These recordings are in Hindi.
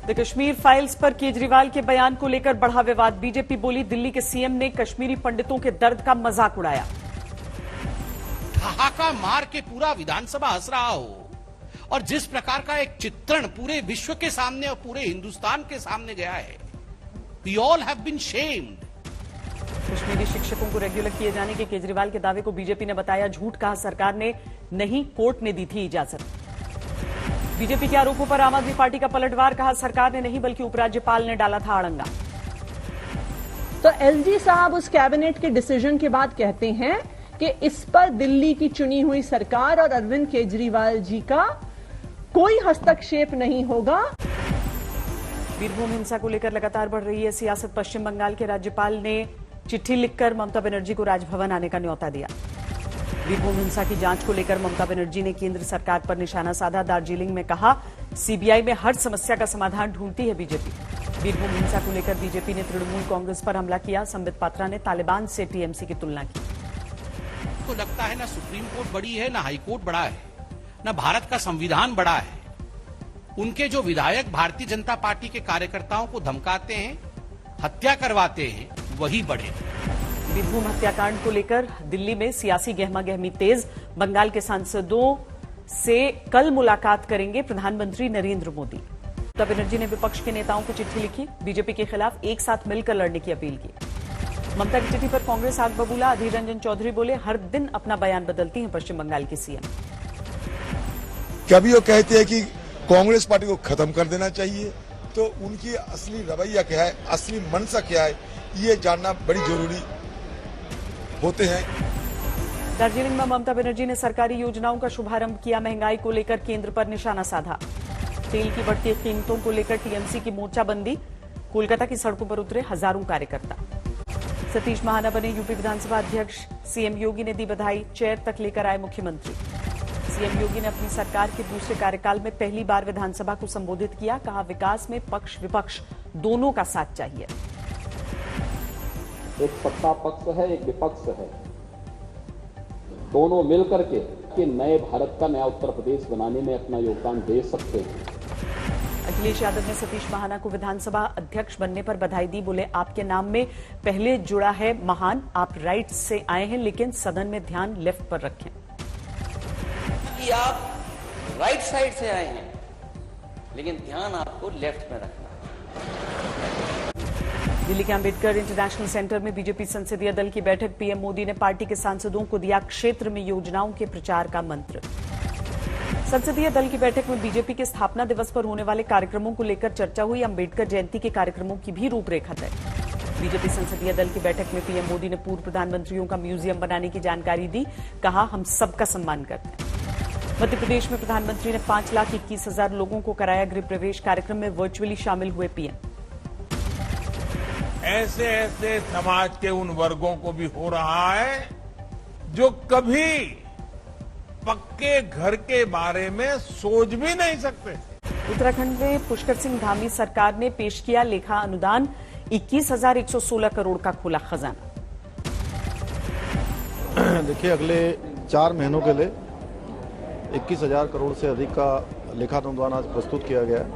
द कश्मीर फाइल्स पर केजरीवाल के बयान को लेकर बढ़ा विवाद। बीजेपी बोली दिल्ली के सीएम ने कश्मीरी पंडितों के दर्द का मजाक उड़ाया। ठहाका मार के पूरा विधानसभा हंस रहा हो और जिस प्रकार का एक चित्रण पूरे विश्व के सामने और पूरे हिंदुस्तान के सामने गया है, we all have been shamed. Kashmiri शिक्षकों को रेगुलर किए जाने के केजरीवाल के दावे को बीजेपी ने बताया झूठ। कहा सरकार ने नहीं, कोर्ट ने दी थी इजाजत। बीजेपी के आरोपों पर आम आदमी पार्टी का पलटवार। कहा सरकार ने नहीं बल्कि उपराज्यपाल ने डाला था अड़ंगा। तो एलजी साहब उस कैबिनेट के डिसीजन के बाद कहते हैं कि इस पर दिल्ली की चुनी हुई सरकार और अरविंद केजरीवाल जी का कोई हस्तक्षेप नहीं होगा। बीरभूम हिंसा को लेकर लगातार बढ़ रही है सियासत। पश्चिम बंगाल के राज्यपाल ने चिट्ठी लिखकर ममता बनर्जी को राजभवन आने का न्योता दिया। बीरभूम हिंसा की जांच को लेकर ममता बनर्जी ने केंद्र सरकार पर निशाना साधा। दार्जिलिंग में कहा सीबीआई में हर समस्या का समाधान ढूंढती है बीजेपी। बीरभूम हिंसा को लेकर बीजेपी ने तृणमूल कांग्रेस पर हमला किया। संबित पात्रा ने तालिबान से टीएमसी की तुलना की। तो लगता है ना सुप्रीम कोर्ट बड़ी है, ना हाई कोर्ट बड़ा है, ना भारत का संविधान बड़ा है। उनके जो विधायक भारतीय जनता पार्टी के कार्यकर्ताओं को धमकाते हैं, हत्या करवाते हैं, वही बड़े। बीरभूम हत्याकांड को लेकर दिल्ली में सियासी गहमागहमी तेज। बंगाल के सांसदों से कल मुलाकात करेंगे प्रधानमंत्री नरेंद्र मोदी। ममता बनर्जी ने विपक्ष के नेताओं को चिट्ठी लिखी। बीजेपी के खिलाफ एक साथ मिलकर लड़ने की अपील की। ममता की चिट्ठी पर कांग्रेस आग बबूला। अधीर रंजन चौधरी बोले हर दिन अपना बयान बदलती हैं पश्चिम बंगाल की सीएम। कभी वो कहते हैं कि कांग्रेस पार्टी को खत्म कर देना चाहिए, तो उनकी असली रवैया क्या है, असली मंशा क्या है, ये जानना बड़ी जरूरी होते हैं। दार्जिलिंग में ममता बनर्जी ने सरकारी योजनाओं का शुभारंभ किया। महंगाई को लेकर केंद्र पर निशाना साधा। तेल की बढ़ती कीमतों को लेकर टीएमसी की मोर्चाबंदी। कोलकाता की सड़कों पर उतरे हजारों कार्यकर्ता। सतीश महाना बने यूपी विधानसभा अध्यक्ष। सीएम योगी ने दी बधाई। चेयर तक लेकर आए मुख्यमंत्री। सीएम योगी ने अपनी सरकार के दूसरे कार्यकाल में पहली बार विधानसभा को संबोधित किया। कहा विकास में पक्ष विपक्ष दोनों का साथ चाहिए। एक सत्ता पक्ष है, एक विपक्ष है, दोनों मिलकर के नए भारत का, नया उत्तर प्रदेश बनाने में अपना योगदान दे सकते हैं। अखिलेश यादव ने सतीश महाना को विधानसभा अध्यक्ष बनने पर बधाई दी। बोले आपके नाम में पहले जुड़ा है महान। आप राइट से आए हैं लेकिन सदन में ध्यान लेफ्ट पर रखें। कि आप राइट साइड से आए हैं लेकिन ध्यान आपको लेफ्ट में रखना है। दिल्ली के अंबेडकर इंटरनेशनल सेंटर में बीजेपी संसदीय दल की बैठक। पीएम मोदी ने पार्टी के सांसदों को दिया क्षेत्र में योजनाओं के प्रचार का मंत्र। संसदीय दल की बैठक में बीजेपी के स्थापना दिवस पर होने वाले कार्यक्रमों को लेकर चर्चा हुई। अंबेडकर जयंती के कार्यक्रमों की भी रूपरेखा तय। बीजेपी संसदीय दल की बैठक में पीएम मोदी ने पूर्व प्रधानमंत्रियों का म्यूजियम बनाने की जानकारी दी। कहा हम सबका सम्मान करते हैं। मध्य प्रदेश में प्रधानमंत्री ने 5,21,000 लोगों को कराया गृह प्रवेश। कार्यक्रम में वर्चुअली शामिल हुए पीएम। ऐसे ऐसे समाज के उन वर्गों को भी हो रहा है जो कभी पक्के घर के बारे में सोच भी नहीं सकते। उत्तराखंड में पुष्कर सिंह धामी सरकार ने पेश किया लेखा अनुदान। 21,116 करोड़ का खोला खजाना। देखिए अगले 4 महीनों के लिए 21,000 करोड़ से अधिक का लेखा अनुदान आज प्रस्तुत किया गया है,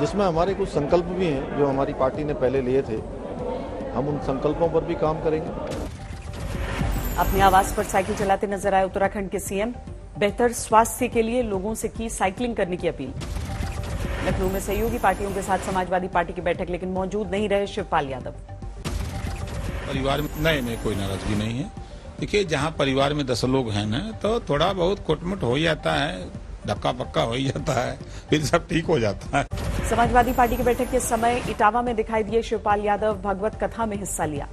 जिसमें हमारे कुछ संकल्प भी हैं जो हमारी पार्टी ने पहले लिए थे। हम उन संकल्पों पर भी काम करेंगे। अपने आवास पर साइकिल चलाते नजर आए उत्तराखंड के सीएम। बेहतर स्वास्थ्य के लिए लोगों से की साइकिलिंग करने की अपील। लखनऊ में सहयोगी पार्टियों के साथ समाजवादी पार्टी की बैठक, लेकिन मौजूद नहीं रहे शिवपाल यादव। परिवार में नहीं कोई नाराजगी नहीं है। देखिए जहां परिवार में 10 लोग हैं ना, तो थोड़ा बहुत कुटमुट हो जाता है, धक्का पक्का हो जाता है, फिर सब ठीक हो जाता है। समाजवादी पार्टी की बैठक के समय इटावा में दिखाई दिए शिवपाल यादव। भगवत कथा में हिस्सा लिया।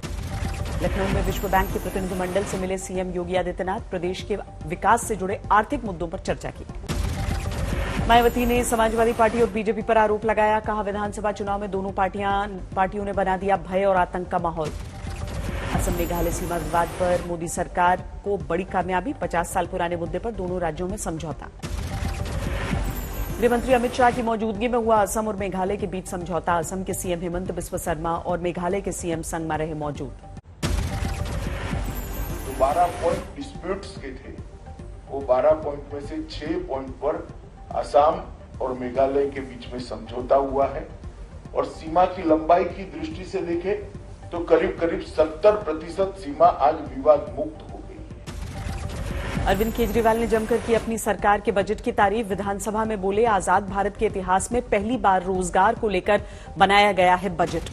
लखनऊ में विश्व बैंक के प्रतिनिधिमंडल से मिले सीएम योगी आदित्यनाथ। प्रदेश के विकास से जुड़े आर्थिक मुद्दों पर चर्चा की। मायावती ने समाजवादी पार्टी और बीजेपी पर आरोप लगाया। कहा विधानसभा चुनाव में दोनों पार्टियों ने बना दिया भय और आतंक का माहौल। असम मेघालय सीमा विवाद पर मोदी सरकार को बड़ी कामयाबी। 50 साल पुराने मुद्दे पर दोनों राज्यों में समझौता। गृहमंत्री अमित शाह की मौजूदगी में हुआ असम और मेघालय के बीच समझौता। असम के सीएम हेमंत बिस्वा शर्मा और मेघालय के सीएम संगमा रहे मौजूद। 12 पॉइंट डिस्प्यूट्स के थे, वो 12 पॉइंट में से 6 पॉइंट पर असम और मेघालय के बीच में समझौता हुआ है और सीमा की लंबाई की दृष्टि से देखें तो करीब करीब 70% सीमा आज विवाद मुक्त हो गई है। अरविंद केजरीवाल ने जमकर की अपनी सरकार के बजट की तारीफ। विधानसभा में बोले, आजाद भारत के इतिहास में पहली बार रोजगार को लेकर बनाया गया है बजट।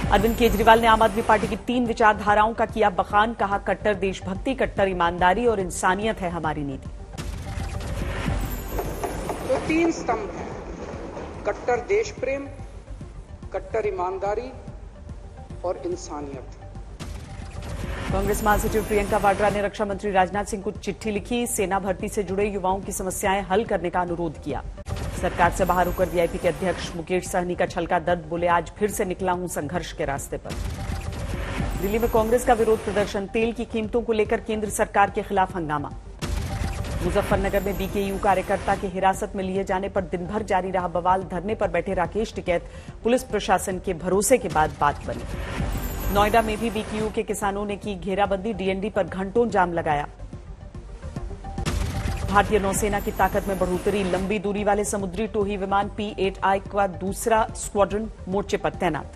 अरविंद केजरीवाल ने आम आदमी पार्टी की 3 विचारधाराओं का किया बखान। कहा, कट्टर देशभक्ति, कट्टर ईमानदारी और इंसानियत है हमारी नीति। तो 3 स्तंभ हैं, कट्टर देश प्रेम, कट्टर ईमानदारी और इंसानियत। कांग्रेस महासचिव प्रियंका वाड्रा ने रक्षा मंत्री राजनाथ सिंह को चिट्ठी लिखी। सेना भर्ती से जुड़े युवाओं की समस्याएं हल करने का अनुरोध किया। सरकार से बाहर होकर वीआईपी के अध्यक्ष मुकेश सहनी का छलका दर्द। बोले, आज फिर से निकला हूं संघर्ष के रास्ते पर। दिल्ली में कांग्रेस का विरोध प्रदर्शन। तेल की कीमतों को लेकर केंद्र सरकार के खिलाफ हंगामा। मुजफ्फरनगर में बीकेयू कार्यकर्ता के हिरासत में लिए जाने पर दिन भर जारी रहा बवाल। धरने पर बैठे राकेश टिकैत पुलिस प्रशासन के भरोसे के बाद बात बनी। नोएडा में भी बीकेयू के किसानों ने की घेराबंदी। डीएनडी पर घंटों जाम लगाया। भारतीय नौसेना की ताकत में बढ़ोतरी। लंबी दूरी वाले समुद्री टोही विमान P-8I का दूसरा स्क्वाड्रन मोर्चे पर तैनात।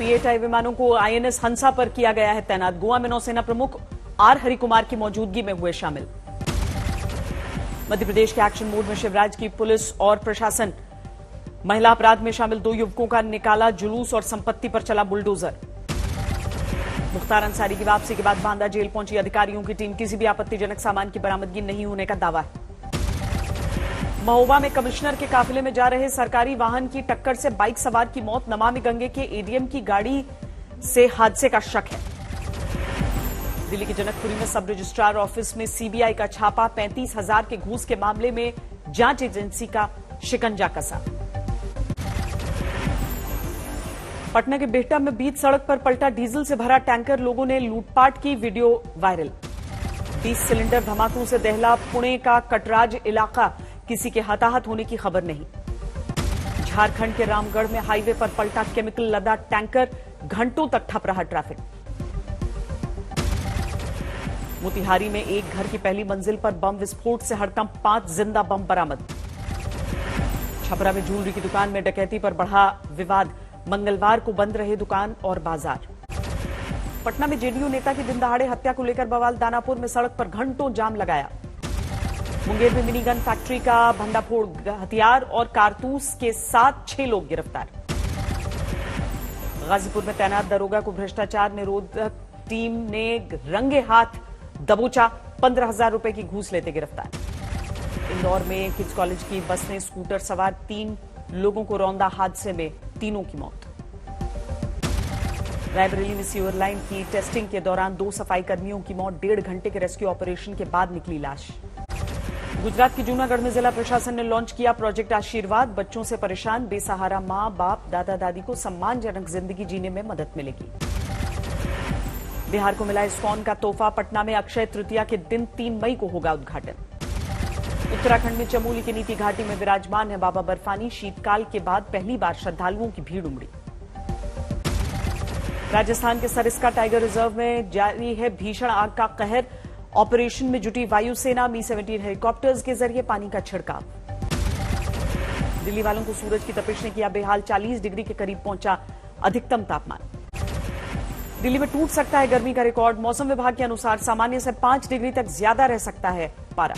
P-8I विमानों को INS हंसा पर किया गया है तैनात। गोवा में नौसेना प्रमुख आर हरिकुमार की मौजूदगी में हुए शामिल। मध्य प्रदेश के एक्शन मोड में शिवराज की पुलिस और प्रशासन। महिला अपराध में शामिल 2 युवकों का निकाला जुलूस और संपत्ति पर चला बुलडोजर। मुख्तार अंसारी की वापसी के बाद बांदा जेल पहुंची अधिकारियों की टीम। किसी भी आपत्तिजनक सामान की बरामदगी नहीं होने का दावा है। महोबा में कमिश्नर के काफिले में जा रहे सरकारी वाहन की टक्कर से बाइक सवार की मौत। नमामि गंगे के एडीएम की गाड़ी से हादसे का शक है। दिल्ली के जनकपुरी में सब रजिस्ट्रार ऑफिस में सीबीआई का छापा। 35,000 के घूस के मामले में जांच एजेंसी का शिकंजा कसा। पटना के बिहटा में बीच सड़क पर पलटा डीजल से भरा टैंकर। लोगों ने लूटपाट की, वीडियो वायरल। 20 सिलेंडर धमाकों से दहला पुणे का कटराज इलाका। किसी के हताहत होने की खबर नहीं। झारखंड के रामगढ़ में हाईवे पर पलटा केमिकल लदा टैंकर। घंटों तक ठप रहा ट्रैफिक। मोतिहारी में एक घर की पहली मंजिल पर बम विस्फोट से हड़कंप। 5 जिंदा बम बरामद। छपरा में ज्वेलरी की दुकान में डकैती पर बढ़ा विवाद। मंगलवार को बंद रहे दुकान और बाजार। पटना में जेडीयू नेता की दिन दहाड़े हत्या को लेकर बवाल। दानापुर में सड़क पर घंटों जाम लगाया। मुंगेर में मिनी गन फैक्ट्री का भंडाफोड़। हथियार और कारतूस के साथ 6 लोग गिरफ्तार। गाजीपुर में तैनात दरोगा को भ्रष्टाचार निरोधक टीम ने रंगे हाथ दबोचा। 15,000 रुपए की घूस लेते गिरफ्तार। इंदौर में किड्स कॉलेज की बस ने स्कूटर सवार 3 लोगों को रौंदा। हादसे में 3 की मौत। रायबरेली में सीवर लाइन की टेस्टिंग के दौरान 2 सफाई कर्मियों की मौत। 1.5 घंटे के रेस्क्यू ऑपरेशन के बाद निकली लाश। गुजरात की जूनागढ़ में जिला प्रशासन ने लॉन्च किया प्रोजेक्ट आशीर्वाद। बच्चों से परेशान बेसहारा मां बाप दादा दादी को सम्मानजनक जिंदगी जीने में मदद मिलेगी। बिहार को मिला इस्कॉन का तोहफा। पटना में अक्षय तृतीया के दिन 3 मई को होगा उद्घाटन। उत्तराखंड में चमोली की नीति घाटी में विराजमान है बाबा बर्फानी। शीतकाल के बाद पहली बार श्रद्धालुओं की भीड़ उमड़ी। राजस्थान के सरिस्का टाइगर रिजर्व में जारी है भीषण आग का कहर। ऑपरेशन में जुटी वायुसेना। Mi-17 हेलीकॉप्टर्स के जरिए पानी का छिड़काव। दिल्ली वालों को सूरज की तपिश ने किया बेहाल। 40 डिग्री के करीब पहुंचा अधिकतम तापमान। दिल्ली में टूट सकता है गर्मी का रिकॉर्ड। मौसम विभाग के अनुसार सामान्य से 5 डिग्री तक ज्यादा रह सकता है पारा।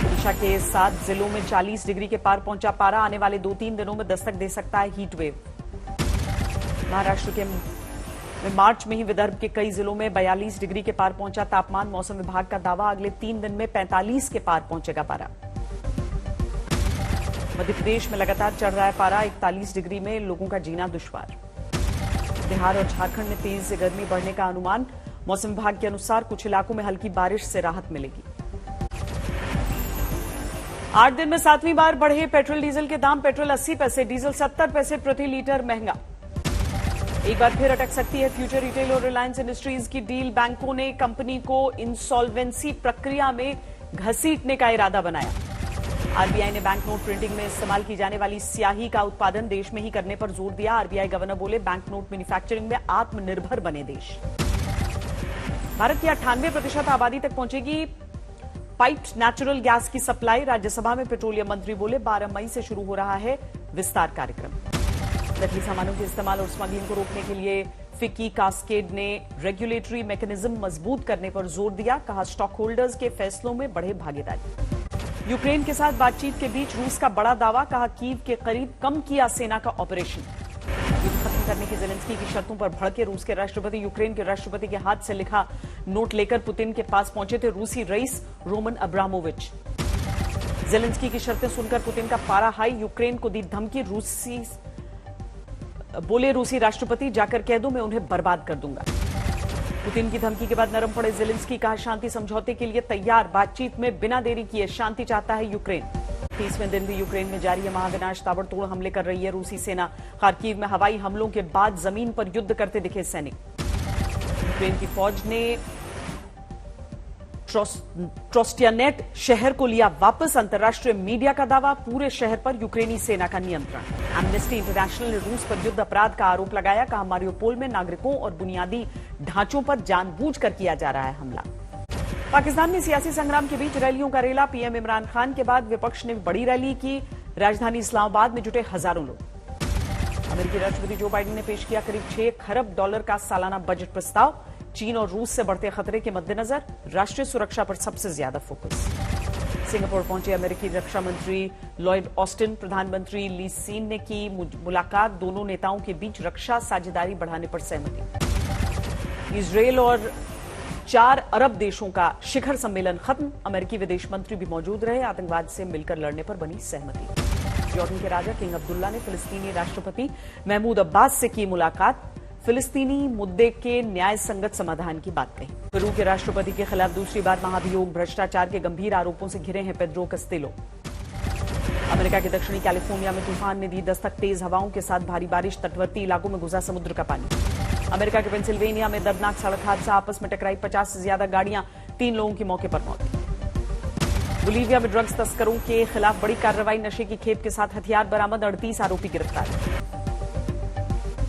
ओडिशा के 7 जिलों में 40 डिग्री के पार पहुंचा पारा। आने वाले 2-3 दिनों में दस्तक दे सकता है हीट वेव। महाराष्ट्र के मार्च में ही विदर्भ के कई जिलों में 42 डिग्री के पार पहुंचा तापमान। मौसम विभाग का दावा अगले 3 दिन में 45 के पार पहुंचेगा पारा। मध्य प्रदेश में लगातार चढ़ रहा है पारा। 41 डिग्री में लोगों का जीना दुश्वार। बिहार और झारखंड में तेज से गर्मी बढ़ने का अनुमान। मौसम विभाग के अनुसार कुछ इलाकों में हल्की बारिश से राहत मिलेगी। 8 दिन में 7वीं बार बढ़े पेट्रोल डीजल के दाम। पेट्रोल 80 पैसे, डीजल 70 पैसे प्रति लीटर महंगा। एक बार फिर अटक सकती है फ्यूचर रिटेल और रिलायंस इंडस्ट्रीज की डील। बैंकों ने कंपनी को इंसॉल्वेंसी प्रक्रिया में घसीटने का इरादा बनाया। आरबीआई ने बैंक नोट प्रिंटिंग में इस्तेमाल की जाने वाली स्याही का उत्पादन देश में ही करने पर जोर दिया। आरबीआई गवर्नर बोले, बैंक नोट मैन्युफैक्चरिंग में आत्मनिर्भर बने देश। भारत की 98% आबादी तक पहुंचेगी पाइप्ड नेचुरल गैस की सप्लाई। राज्यसभा में पेट्रोलियम मंत्री बोले 12 मई से शुरू हो रहा है विस्तार कार्यक्रम। नकली सामानों के इस्तेमाल और स्मगलिंग को रोकने के लिए फिक्की कास्केड ने रेगुलेटरी मैकेनिज्म मजबूत करने पर जोर दिया। कहा स्टॉक होल्डर्स के फैसलों में बढ़े भागीदारी। यूक्रेन के साथ बातचीत के बीच रूस का बड़ा दावा। कहा कीव के करीब कम किया सेना का ऑपरेशन। युद्ध खत्म करने की ज़ेलेंस्की की शर्तों पर भड़के रूस के राष्ट्रपति। यूक्रेन के राष्ट्रपति के हाथ से लिखा नोट लेकर पुतिन के पास पहुंचे थे रूसी रईस रोमन अब्रामोविच। ज़ेलेंस्की की शर्तें सुनकर पुतिन का पारा हाई। यूक्रेन को दी धमकी। रूसी राष्ट्रपति जाकर कह दो मैं उन्हें बर्बाद कर दूंगा। पुतिन की धमकी के बाद नरम पड़े ज़ेलेंस्की। कहा शांति समझौते के लिए तैयार। बातचीत में बिना देरी किए शांति चाहता है यूक्रेन। 30वें दिन भी यूक्रेन में जारी है महाविनाश। ताबड़तोड़ हमले कर रही है रूसी सेना। खार्किव में हवाई हमलों के बाद जमीन पर युद्ध करते दिखे सैनिक। यूक्रेन की फौज ने ट्रोस्टियानेट शहर को लिया वापस। अंतर्राष्ट्रीय मीडिया का दावा पूरे शहर पर यूक्रेनी सेना का नियंत्रण। एमनेस्टी इंटरनेशनल ने रूस पर युद्ध अपराध का आरोप लगाया। कहा मारियोपोल में नागरिकों और बुनियादी ढांचों पर जानबूझकर किया जा रहा है हमला। पाकिस्तान में सियासी संग्राम के बीच रैलियों का रेला। पीएम इमरान खान के बाद विपक्ष ने बड़ी रैली की। राजधानी इस्लामाबाद में जुटे हजारों लोग। अमेरिकी राष्ट्रपति जो बाइडेन ने पेश किया करीब $6 खरब का सालाना बजट प्रस्ताव। चीन और रूस से बढ़ते खतरे के मद्देनजर राष्ट्रीय सुरक्षा पर सबसे ज्यादा फोकस। सिंगापुर पहुंचे अमेरिकी रक्षा मंत्री लॉयड ऑस्टिन। प्रधानमंत्री ली सीन ने की मुलाकात। दोनों नेताओं के बीच रक्षा साझेदारी बढ़ाने पर सहमति। इजरायल और 4 अरब देशों का शिखर सम्मेलन खत्म। अमेरिकी विदेश मंत्री भी मौजूद रहे। आतंकवाद से मिलकर लड़ने पर बनी सहमति। जॉर्डन के राजा किंग अब्दुल्ला ने फिलिस्तीनी राष्ट्रपति महमूद अब्बास से की मुलाकात। फिलिस्तीनी मुद्दे के न्याय संगत समाधान की बात कही। पेरू के राष्ट्रपति के खिलाफ दूसरी बार महाभियोग। भ्रष्टाचार के गंभीर आरोपों से घिरे हैं पेड्रो कस्तेलो। अमेरिका के दक्षिणी कैलिफोर्निया में तूफान ने दी दस्तक। तेज हवाओं के साथ भारी बारिश। तटवर्ती इलाकों में घुसा समुद्र का पानी। अमेरिका के पेंसिल्वेनिया में दर्दनाक सड़क हादसा। आपस में टकराई 50 से ज्यादा गाड़ियां। 3 लोगों की मौके पर मौत। बोलीविया में ड्रग्स तस्करों के खिलाफ बड़ी कार्रवाई। नशे की खेप के साथ हथियार बरामद। 38 आरोपी गिरफ्तार।